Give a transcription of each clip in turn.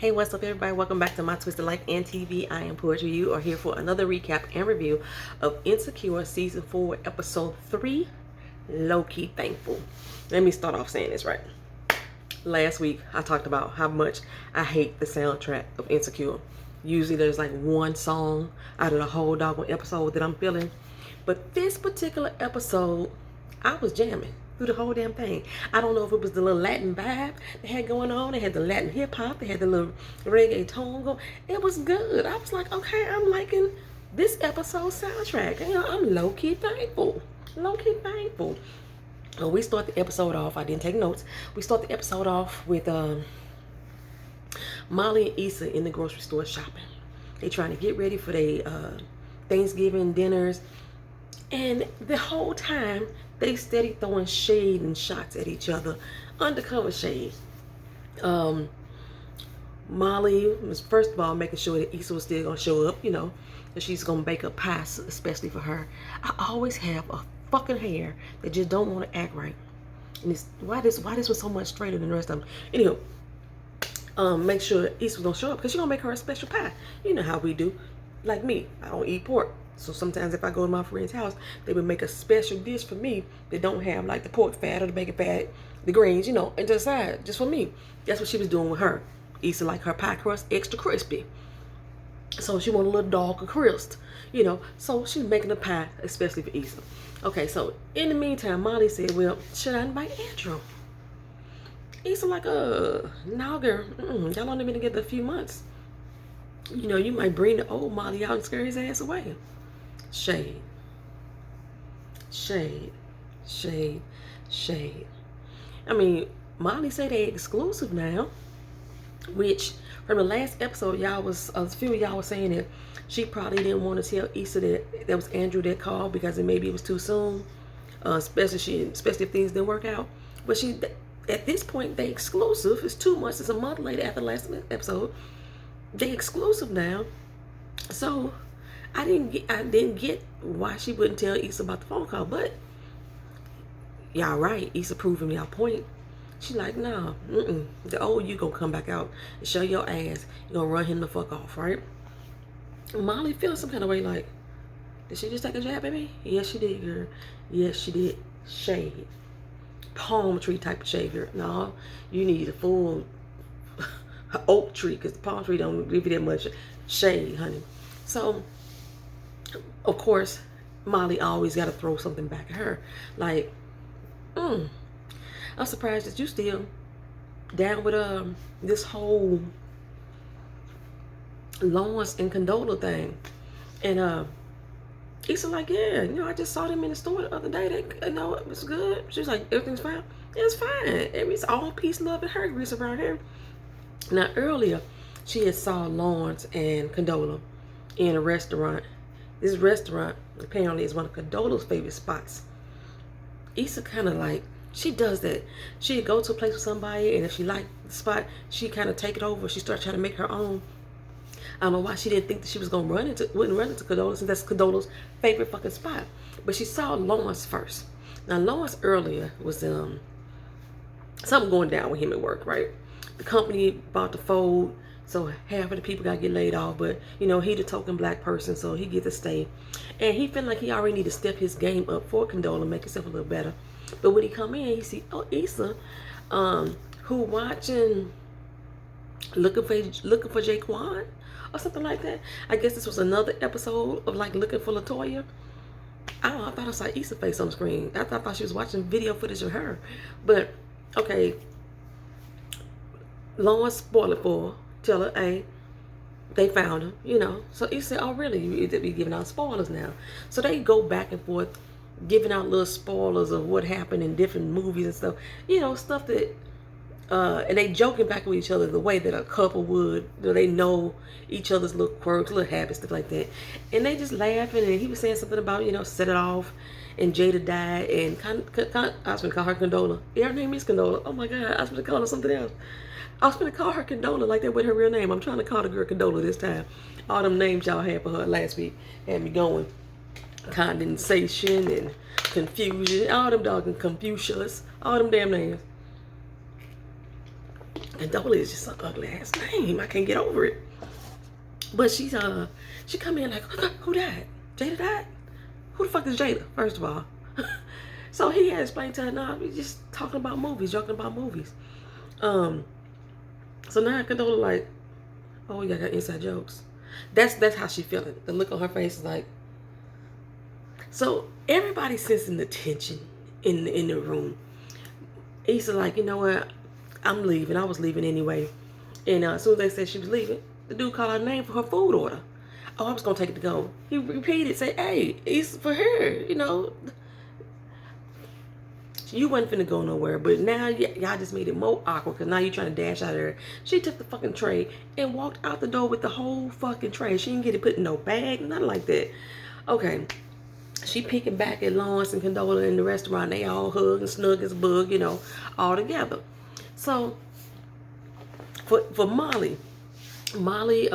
Hey, what's up, everybody? Welcome back to My Twisted Life and TV. I am Poetry. You are here for another recap and review of Insecure Season 4, Episode 3, Low-Key Thankful. Let me start off saying this right. Last week, I talked about how much I hate the soundtrack of Insecure. Usually there's like one song out of the whole doggone episode that I'm feeling. But this particular episode, I was jamming through the whole damn thing. I don't know if it was the little Latin vibe they had going on. They had the Latin hip hop. They had the little reggae tone going. It was good. I was like, okay, I'm liking this episode soundtrack. You know, I'm low-key thankful. Low-key thankful. We start the episode off. I didn't take notes. We start the episode off with Molly and Issa in the grocery store shopping. They trying to get ready for their Thanksgiving dinners. And the whole time, they steady throwing shade and shots at each other. Undercover shade. Molly was, first of all, making sure that Issa was still going to show up, you know. That she's going to bake a pie, especially for her. I always have a fucking hair that just don't want to act right. And it's, why this was so much straighter than the rest of them. Anyway, make sure Issa was going to show up because she's going to make her a special pie. You know how we do. Like me, I don't eat pork. So sometimes if I go to my friend's house, they would make a special dish for me that don't have like the pork fat or the bacon fat, the greens, you know, and just side, just for me. That's what she was doing with her. Issa like her pie crust extra crispy. So she wanted a little darker crust, you know. So she's making a pie especially for Issa. Okay, so in the meantime, Molly said, well, should I invite Andrew? Issa like, no, girl, y'all only been together a few months. You know, you might bring the old Molly out and scare his ass away. Shade. Shade. Shade. Shade. I mean, Molly said they exclusive now. Which, from the last episode, y'all was, a few of y'all was saying that she probably didn't want to tell Issa that was Andrew that called because maybe it was too soon. Especially if things didn't work out. But she, at this point, they exclusive. It's 2 months. It's a month later after the last episode. They exclusive now. So I didn't get why she wouldn't tell Issa about the phone call, but y'all right, Issa proving y'all point. She like, nah, the old you gonna come back out and show your ass. You gonna run him the fuck off, right? Molly feels some kind of way like, did she just take a jab at me? Yes, she did, girl. Yes, she did. Shade. Palm tree type of shade, girl. No, you need a full oak tree because the palm tree don't give you that much shade, honey. So, of course, Molly always got to throw something back at her. Like, I'm surprised that you still down with this whole Lawrence and Condola thing. And Issa like, yeah, you know, I just saw them in the store the other day. They, you know, it was good. She was like, everything's fine. It's fine. It's all peace, love, and her grease around here. Now, earlier, she had saw Lawrence and Condola in a restaurant. This restaurant apparently is one of Condola's favorite spots. Issa kind of like, she does that. She'd go to a place with somebody, and if she liked the spot, she kind of take it over. She started trying to make her own. I don't know why she didn't think that she was gonna wouldn't run into Condola, since that's Condola's favorite fucking spot. But she saw Lawrence first. Now, Lawrence earlier was something going down with him at work, right? The company about to fold, so half of the people got to get laid off. But, you know, he the token black person, so he get to stay. And he feel like he already need to step his game up for Condola, make himself a little better. But when he come in, he see, oh, Issa, who watching, looking for Jaquan or something like that. I guess this was another episode of, like, looking for LaToya. I don't know, I thought I saw Issa's face on the screen. I thought she was watching video footage of her. But, okay, Lawrence spoiler for tell her, hey, they found him, you know. So Issa said, oh, really? You be giving out spoilers now. So they go back and forth, giving out little spoilers of what happened in different movies and stuff. You know, stuff that, and they joking back with each other the way that a couple would. You know, they know each other's little quirks, little habits, stuff like that. And they just laughing, and he was saying something about, you know, set it off, and Jada died, and I was going to call her Condola. Yeah, her name is Condola. Oh, my God, I was going to call her something else. I was going to call her Condola like that with her real name. I'm trying to call the girl Condola this time. All them names y'all had for her last week had me going. Condensation and confusion. All them doggone Confucius. All them damn names. Condola is just an ugly ass name. I can't get over it. But she come in like, who died? Jada died? Who the fuck is Jada, first of all? So he had explained to her, nah, we just talking about movies, joking about movies. So now Condola like, oh, we got inside jokes. That's how she feeling. The look on her face is like. So everybody's sensing the tension in the room. Issa like, you know what? I'm leaving. I was leaving anyway. And as soon as they said she was leaving, the dude called her name for her food order. Oh, I was gonna take it to go. He repeated, say, hey, Issa for her. You know, you wasn't finna go nowhere, but now y'all just made it more awkward because now you're trying to dash out of there. She took the fucking tray and walked out the door with the whole fucking tray. She didn't get it put in no bag, nothing like that. Okay. She peeking back at Lawrence and Condola in the restaurant. They all hug and snug as a bug, you know, all together. So, for Molly, like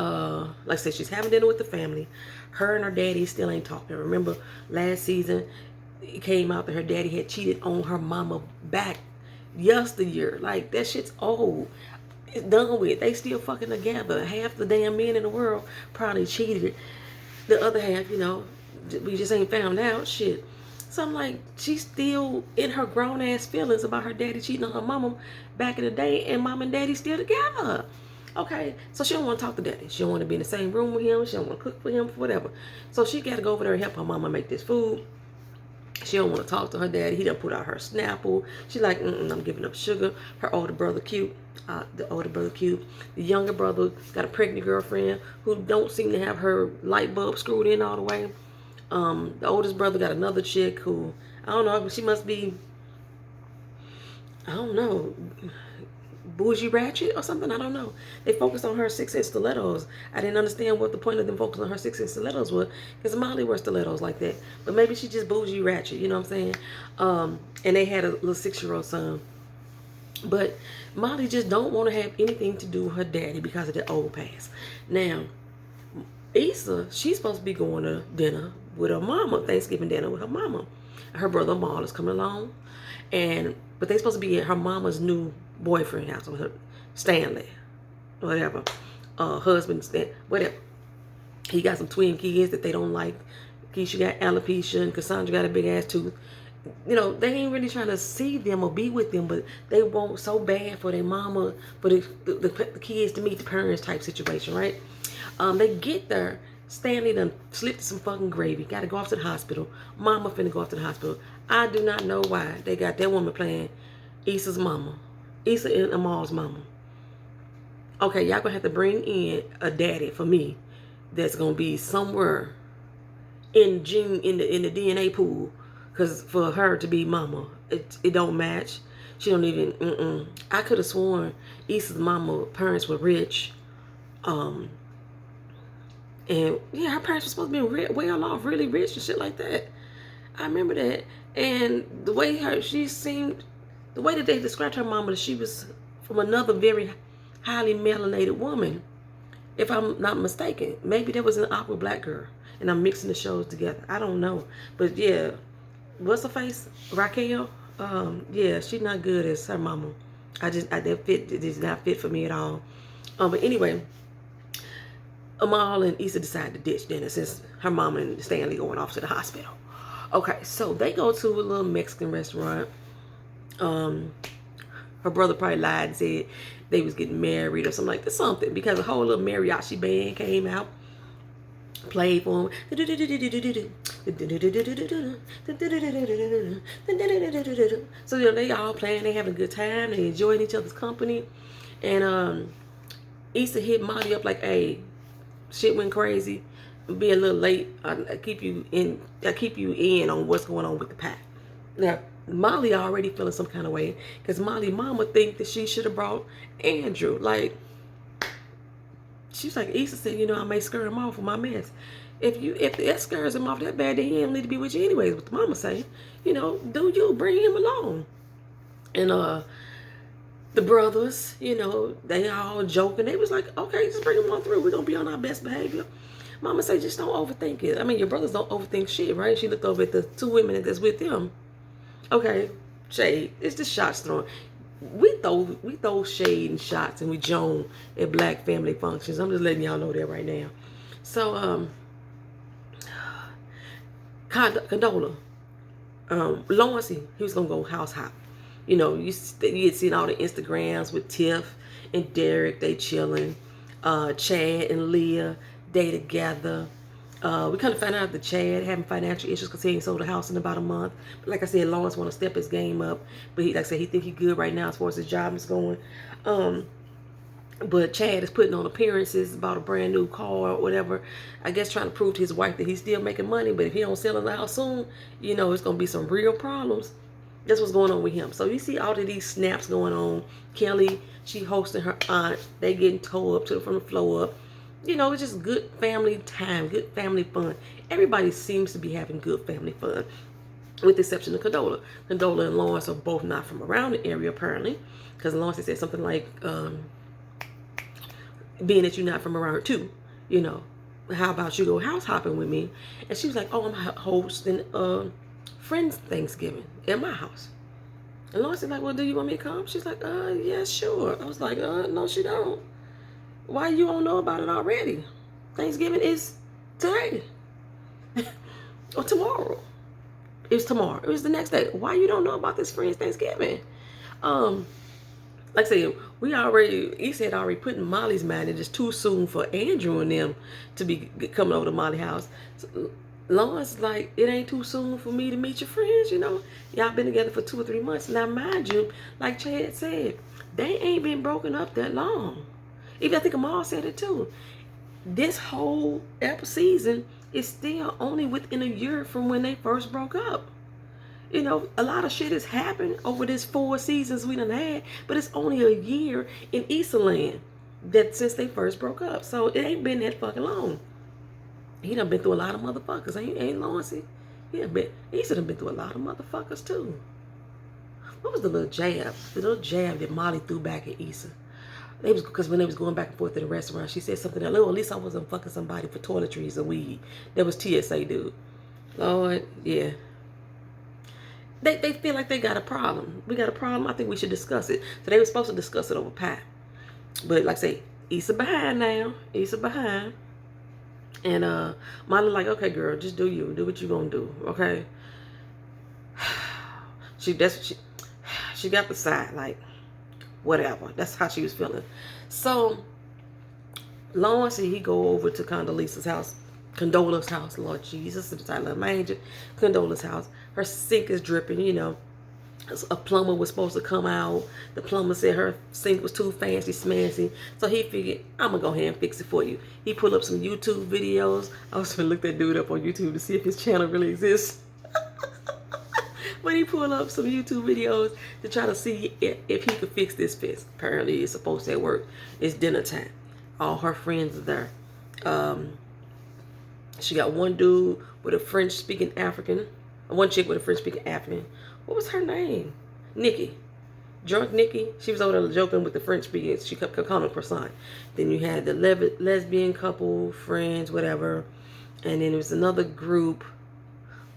I said, she's having dinner with the family. Her and her daddy still ain't talking. Remember, last season, it came out that her daddy had cheated on her mama back yesteryear. Like, that shit's old. It's done with. They still fucking together. Half the damn men in the world probably cheated. The other half, you know, we just ain't found out. Shit. So I'm like, she's still in her grown ass feelings about her daddy cheating on her mama back in the day, and mom and daddy still together. Okay, so she don't want to talk to daddy. She don't want to be in the same room with him. She don't want to cook for him, whatever. So she got to go over there and help her mama make this food. She don't want to talk to her daddy. He done put out her Snapple. She like, I'm giving up sugar. Her older brother cute. The older brother cute. The younger brother got a pregnant girlfriend who don't seem to have her light bulb screwed in all the way. The oldest brother got another chick who, I don't know, she must be, I don't know, bougie ratchet or something. I don't know. They focused on her 6-inch stilettos. I didn't understand what the point of them focusing on her 6-inch stilettos was, because Molly wears stilettos like that. But maybe she just bougie ratchet, you know what I'm saying? And they had a little 6-year-old son. But Molly just don't want to have anything to do with her daddy because of the old past. Now, Issa, she's supposed to be going to dinner with her mama, Thanksgiving dinner with her mama. Her brother Maul is coming along, but they're supposed to be at her mama's new boyfriend house with her Stanley, whatever, husband, whatever. He got some twin kids that they don't like. Keisha got alopecia and Cassandra got a big ass tooth. You know, they ain't really trying to see them or be with them, but they want so bad for their mama, for the kids to meet the parents type situation, right? They get there. Stanley done slipped some fucking gravy. Got to go off to the hospital. Mama finna go off to the hospital. I do not know why they got that woman playing Issa's mama. Issa and Amal's mama. Okay, y'all gonna have to bring in a daddy for me that's gonna be somewhere in the DNA pool, cause for her to be mama, it don't match. She don't even. I could have sworn Issa's mama parents were rich. And yeah, her parents were supposed to be well off, really rich and shit like that. I remember that. And the way the way that they described her mama, that she was from another very highly melanated woman, if I'm not mistaken. Maybe there was an awkward black girl, and I'm mixing the shows together. I don't know. But yeah, what's her face? Raquel? Yeah, she's not good as her mama. It did not fit for me at all. But anyway, Amal and Issa decide to ditch dinner since her mama and Stanley going off to the hospital. Okay, so they go to a little Mexican restaurant. Her brother probably lied and said they was getting married or something like that. Something, because a whole little mariachi band came out, played for them. So you know, they all playing, they having a good time, they enjoying each other's company. And Issa hit Molly up like, hey, shit went crazy. Be a little late. I keep you in on what's going on with the pie. Now, Molly already feeling some kind of way because Molly mama think that she should have brought Andrew. Like, she's like, Issa said, you know, I may scare him off with my mess. If that scares him off that bad, then he don't need to be with you anyways. What the mama say, you know, do you bring him along? And the brothers, you know, they all joking. They was like, okay, just bring him on through. We're gonna be on our best behavior. Mama say, just don't overthink it. I mean, your brothers don't overthink shit, right? She looked over at the two women that's with them. Okay, shade. It's just shots thrown. we throw shade and shots and we joan at black family functions. I'm just letting y'all know that right now. So Condola, Lawrence, he was gonna go house hop. You know, you had seen all the Instagrams with Tiff and Derek, they chilling. Chad and Leah, they together. We kind of found out that Chad having financial issues because he ain't sold a house in about a month. But like I said, Lawrence want to step his game up. But he, like I said, he think he good right now as far as his job is going. But Chad is putting on appearances about a brand new car or whatever. I guess trying to prove to his wife that he's still making money. But if he don't sell the house soon, you know, it's going to be some real problems. That's what's going on with him. So you see all of these snaps going on. Kelly, she hosting her aunt. They getting towed up from the floor up. You know, it's just good family time, good family fun. Everybody seems to be having good family fun, with the exception of Condola. Condola and Lawrence are both not from around the area, apparently, because Lawrence said something like, being that you're not from around too, you know, how about you go house hopping with me? And she was like, oh, I'm hosting friends Thanksgiving at my house. And Lawrence is like, well, do you want me to come? She's like, yeah, sure. I was like, no, she don't. Why you don't know about it already? Thanksgiving is today. Or tomorrow. It's tomorrow. It was the next day. Why you don't know about this friend's Thanksgiving? Like I said, Issa had already put in Molly's mind that it's too soon for Andrew and them to be coming over to Molly's house. So, Lawrence like, it ain't too soon for me to meet your friends, you know. Y'all been together for 2 or 3 months. Now, mind you, like Chad said, they ain't been broken up that long. Even I think Amal said it too. This whole season is still only within a year from when they first broke up. You know, a lot of shit has happened over this 4 seasons we done had, but it's only a year in Issa land that since they first broke up. So it ain't been that fucking long. He done been through a lot of motherfuckers. Ain't Lawrence? Issa done been through a lot of motherfuckers too. What was the little jab? The little jab that Molly threw back at Issa. Because when they was going back and forth to the restaurant, she said something like, oh, at least I wasn't fucking somebody for toiletries or weed. That was TSA, dude. Lord, yeah. They feel like they got a problem. We got a problem. I think we should discuss it. So they were supposed to discuss it over pie. But like I say, Issa behind now. Issa behind. And Molly like, okay, girl, just do you. Do what you gonna do, okay? She got the side, like, whatever. That's how she was feeling. So Lawrence, he go over to Condola's house, Lord Jesus, the title of my angel. Condola's house. Her sink is dripping, you know. A plumber was supposed to come out. The plumber said her sink was too fancy smancy. So he figured, I'm going to go ahead and fix it for you. He pulled up some YouTube videos. I was going to look that dude up on YouTube to see if his channel really exists. But he pulled up some YouTube videos to try to see if he could fix this fix. Apparently it's supposed to work. It's dinner time. All her friends are there. She got one dude with a French-speaking African. One chick with a French-speaking African. What was her name? Nikki. Drunk Nikki. She was over there joking with the French-speaking. She kept calling her croissant. Then you had the lesbian couple, friends, whatever. And then there was another group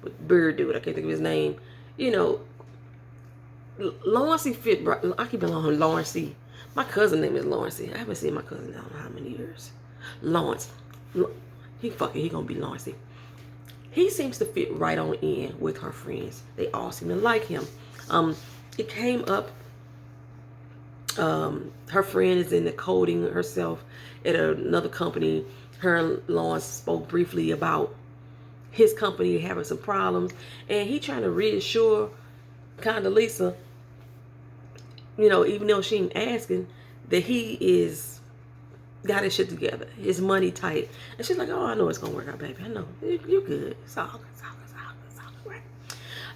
with beard dude. I can't think of his name. You know, Lawrence fit. I keep calling him Lawrence. My cousin name is Lawrence. I haven't seen my cousin in I don't know how many years. Lawrence. He gonna be Lawrence. He seems to fit right on in with her friends. They all seem to like him. It came up. Her friend is in the coding herself at another company. Her and Lawrence spoke briefly about his company having some problems, and he trying to reassure Condoleezza, you know, even though she ain't asking, that he is got his shit together, his money tight. And she's like, oh, I know it's gonna work out, baby. I know you good. It's all good. It's all good. It's all good. It's all good. Right?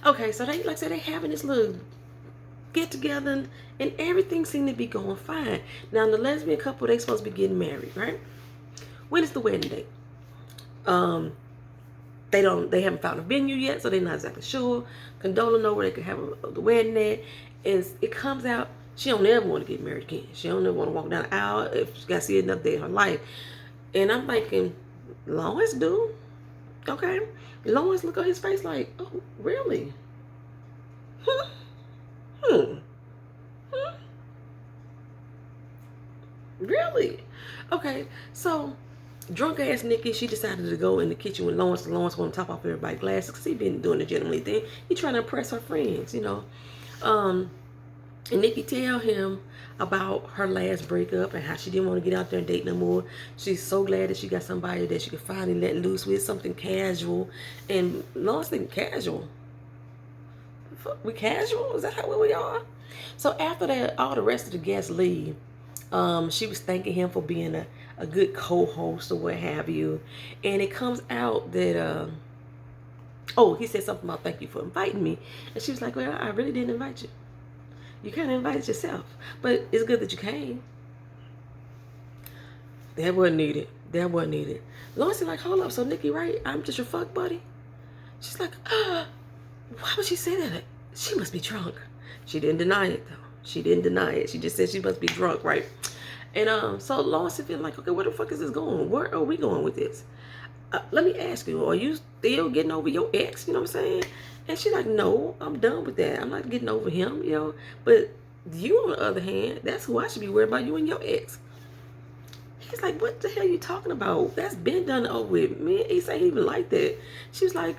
Okay, so they, like I said, they having this little get together, and everything seemed to be going fine. Now the lesbian couple, they supposed to be getting married, right? When is the wedding date? They haven't found a venue yet, so they're not exactly sure. Condola know where they could have the wedding at, and it comes out she don't ever want to get married again. She don't ever want to walk down the aisle if she got to see another day in her life. And I'm thinking, Lawrence do? Okay. Lawrence look on his face like, oh, really? Hmm. Really? Okay, so drunk ass Nikki, she decided to go in the kitchen with Lawrence. Lawrence want to top off everybody's glasses because he been doing the gentlemanly thing. He trying to impress her friends, you know. Um, and Nikki tell him about her last breakup and how she didn't want to get out there and date no more. She's so glad that she got somebody that she could finally let loose with, something casual. And Lawrence think casual. We casual? Is that how we are? So after that, all the rest of the guests leave. She was thanking him for being a good co-host or what have you. And it comes out that, oh, he said something about thank you for inviting me. And she was like, well, I really didn't invite you. You kind of invited yourself. But it's good that you came. That wasn't needed. That wasn't needed. Lawrence is like, hold up. So Nikki, right? I'm just your fuck buddy. She's like, why would she say that? She must be drunk. She didn't deny it, though. She didn't deny it. She just said she must be drunk, right? And so Lawrence is feeling like, okay, where the fuck is this going? Where are we going with this? Let me ask you, are you still getting over your ex? You know what I'm saying? And she's like, no, I'm done with that. I'm not getting over him, you know. But you, on the other hand, that's who I should be worried about, you and your ex. He's like, what the hell are you talking about? That's been done over with. Me and Issa ain't even like that. She was like,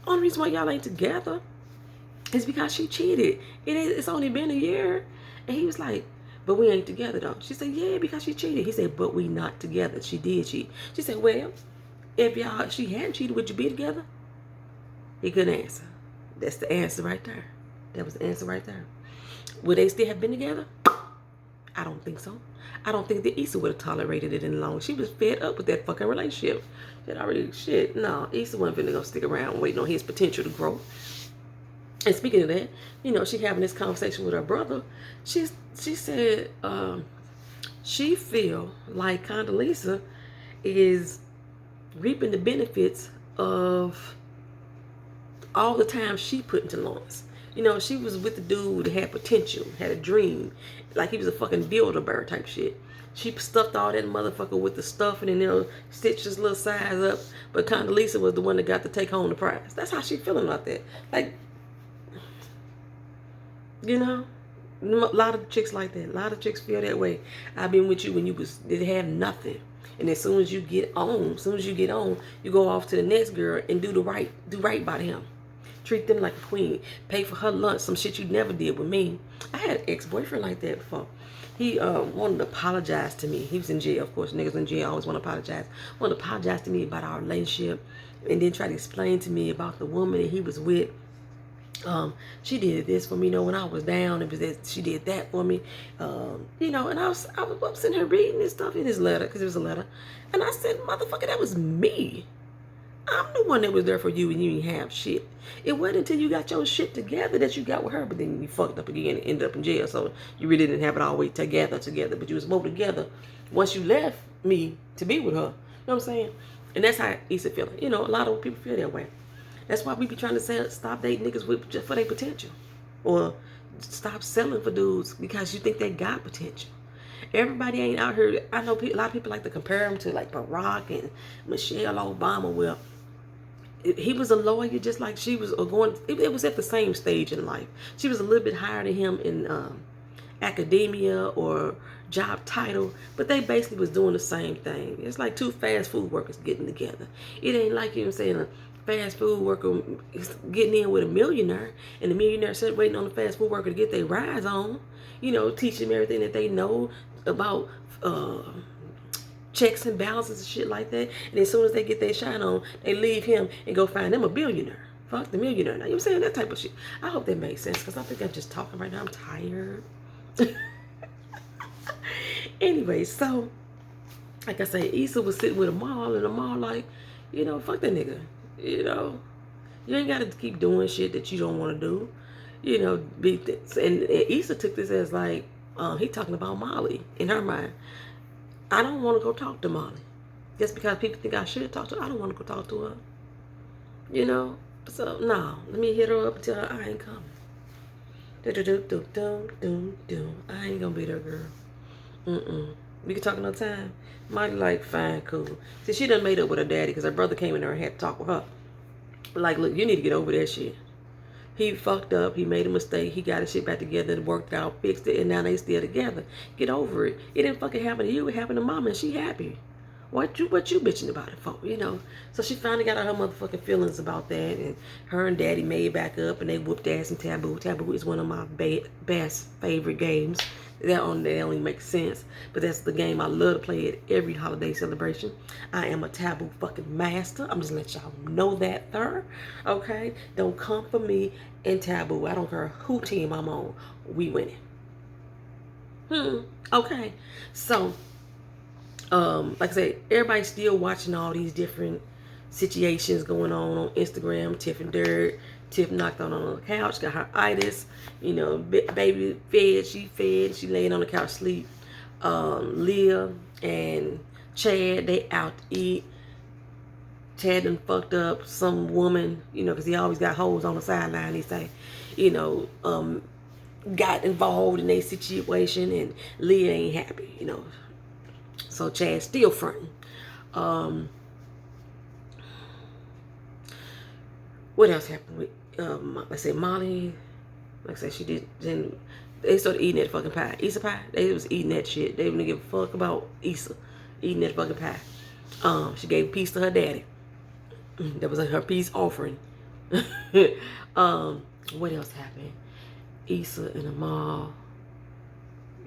only reason why y'all ain't together is because she cheated. It's only been a year. And he was like, but we ain't together though. She said, yeah, because she cheated. He said, but we not together. She did cheat. She said, well, if she hadn't cheated, would you be together? He couldn't answer. That's the answer right there. That was the answer right there. Would they still have been together? I don't think so. I don't think that Issa would have tolerated it any longer. She was fed up with that fucking relationship. That already, shit, no, Issa wasn't finna go stick around waiting on his potential to grow. And speaking of that, you know, she having this conversation with her brother. She said she feel like Condola is reaping the benefits of all the time she put into Lawrence. You know, she was with the dude that had potential, had a dream, like he was a fucking Build-A-Bear type shit. She stuffed all that motherfucker with the stuff and then, you know, stitched his little size up. But Condola was the one that got to take home the prize. That's how she feeling about that. Like, you know, a lot of chicks like that. A lot of chicks feel that way. I've been with you when you didn't have nothing. And as soon as you get on, you go off to the next girl and do right by him. Treat them like a queen. Pay for her lunch, some shit you never did with me. I had an ex-boyfriend like that before. He wanted to apologize to me. He was in jail, of course. Niggas in jail always want to apologize. Wanted to apologize to me about our relationship. And then try to explain to me about the woman that he was with. She did this for me, you know, when I was down. It was that she did that for me, you know. And I was sitting here reading this stuff in his letter, because it was a letter, and I said, "Motherfucker, that was me. I'm the one that was there for you, and you didn't have shit. It wasn't until you got your shit together that you got with her, but then you fucked up again and ended up in jail. So you really didn't have it all the way together, but you was both together once you left me to be with her. You know what I'm saying? And that's how Issa feeling. You know, a lot of people feel that way. That's why we be trying to say stop dating niggas just for their potential. Or stop selling for dudes because you think they got potential. Everybody ain't out here. I know a lot of people like to compare them to like Barack and Michelle Obama. Well, he was a lawyer just like she was going. It was at the same stage in life. She was a little bit higher than him in academia or job title, but they basically was doing the same thing. It's like two fast food workers getting together. It ain't like, you know what I'm saying, a fast food worker is getting in with a millionaire, and the millionaire sitting waiting on the fast food worker to get their rise on, you know, teach them everything that they know about checks and balances and shit like that. And as soon as they get their shine on, they leave him and go find them a billionaire. Fuck the millionaire. Now, you know what I'm saying? That type of shit. I hope that makes sense, because I think I'm just talking right now. I'm tired. Anyway, so like I say, Issa was sitting with a mall, and the mall like, you know, fuck that nigga. You know, you ain't got to keep doing shit that you don't want to do. You know, and Issa took this as like, he talking about Molly in her mind. I don't want to go talk to Molly. Just because people think I should talk to her, I don't want to go talk to her. You know? So, no. Let me hit her up and tell her I ain't coming. I ain't gonna be there, girl. We can talk another time. Molly like, fine, cool. See, she done made up with her daddy because her brother came in there and had to talk with her. Like, look, you need to get over that shit. He fucked up. He made a mistake. He got his shit back together and worked it out, fixed it, and now they still together. Get over it. It didn't fucking happen to you. It happened to mama, and she happy. What you bitching about it for, you know? So she finally got out her motherfucking feelings about that, and her and daddy made back up, and they whooped ass in Taboo. Taboo is one of my best favorite games. That only makes sense, but that's the game I love to play at every holiday celebration. I am a Taboo fucking master. I'm just let y'all know that there, okay? Don't come for me in Taboo. I don't care who team I'm on. We winning. Okay, so like I said, everybody's still watching all these different situations going on Instagram. Tiff and Dirt. Tiff knocked on the couch, got her itis. You know, baby fed, she laying on the couch sleep. Leah and Chad, they out to eat. Chad done fucked up some woman, you know, because he always got hoes on the sideline. He say, you know, got involved in a situation, and Leah ain't happy, you know. So Chad's still fronting. What else happened with, like I said, Molly, like I said, she did, then they started eating that fucking pie. Issa pie, they was eating that shit. They didn't give a fuck about Issa eating that fucking pie. She gave a piece to her daddy. That was her peace offering. What else happened? Issa and Amal,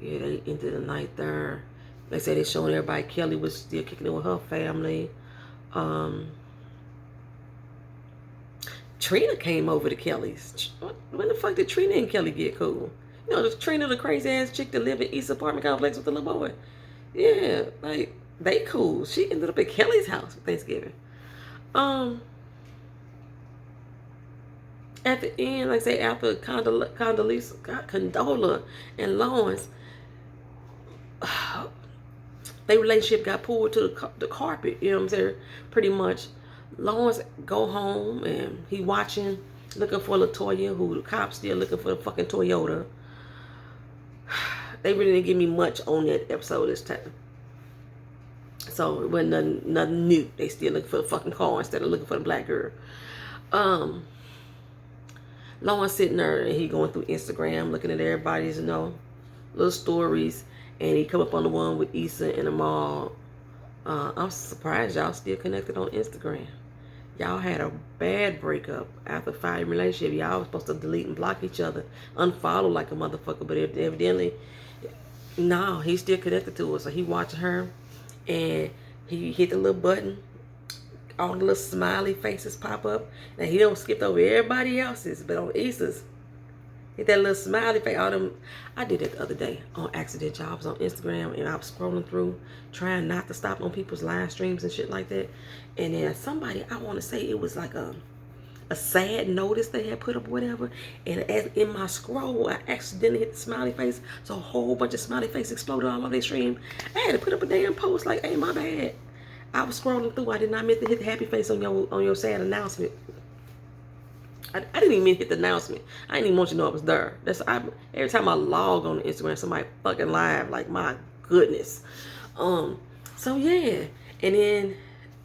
yeah, they ended the night there. They said they showing everybody Kelly was still kicking it with her family. Trina came over to Kelly's. When the fuck did Trina and Kelly get cool? You know, Trina, the crazy ass chick that lived in East apartment complex with the little boy. Yeah, like, they cool. She ended up at Kelly's house for Thanksgiving. At the end, like I say, after Condola and Lawrence, their relationship got pulled to the carpet, you know what I'm saying? Pretty much. Lawrence go home and he watching, looking for LaToya, who the cops still looking for the fucking Toyota. They really didn't give me much on that episode this time. So it wasn't nothing new. They still looking for the fucking car instead of looking for the black girl. Lawrence sitting there and he going through Instagram looking at everybody's, you know, little stories, and he come up on the one with Issa and Amal. I'm surprised y'all still connected on Instagram. Y'all had a bad breakup after a 5-year relationship. Y'all was supposed to delete and block each other, unfollow like a motherfucker, but evidently, no, he's still connected to her. So he watching her, and he hit the little button. All the little smiley faces pop up. Now he don't skip over everybody else's, but on Issa's, hit that little smiley face. All them, I did it the other day on accident. I was on Instagram and I was scrolling through, trying not to stop on people's live streams and shit like that. And then somebody, I want to say it was like a sad notice they had put up or whatever. And as in my scroll, I accidentally hit the smiley face. So a whole bunch of smiley faces exploded all over their stream. I had to put up a damn post like, hey, my bad. I was scrolling through. I did not mean to hit the happy face on your sad announcement. I didn't even mean to hit the announcement. I didn't even want you to know it was there. Every time I log on Instagram, somebody fucking live. Like, my goodness. So yeah. And then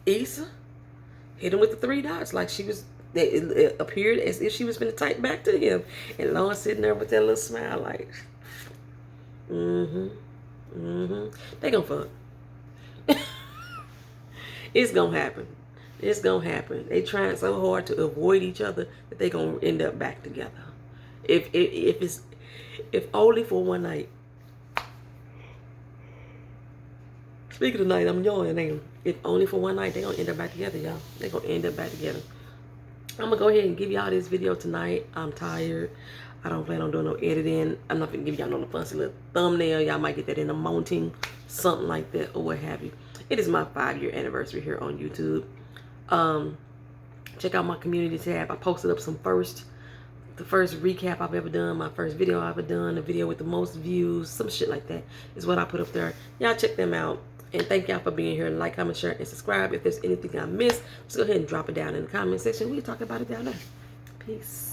Issa hit him with the 3 dots. Like it appeared as if she was going to type back to him. And Lawrence sitting there with that little smile like, they gonna fuck. It's gonna happen. It's gonna happen. They trying so hard to avoid each other that they gonna end up back together. If only for one night. Speaking of night, I'm yawning. If only for one night, they gonna end up back together, y'all. They gonna end up back together. I'm gonna go ahead and give y'all this video tonight. I'm tired. I don't plan on doing no editing. I'm not gonna give y'all no fancy little thumbnail. Y'all might get that in the mounting, something like that, or what have you. It is my 5-year anniversary here on YouTube. Check out my community tab. I posted up the first recap I've ever done, my first video I've ever done, the video with the most views, some shit like that is what I put up there. Y'all check them out. And thank y'all for being here. Like, comment, share, and subscribe. If there's anything I missed, just go ahead and drop it down in the comment section. We'll talk about it down there. Peace.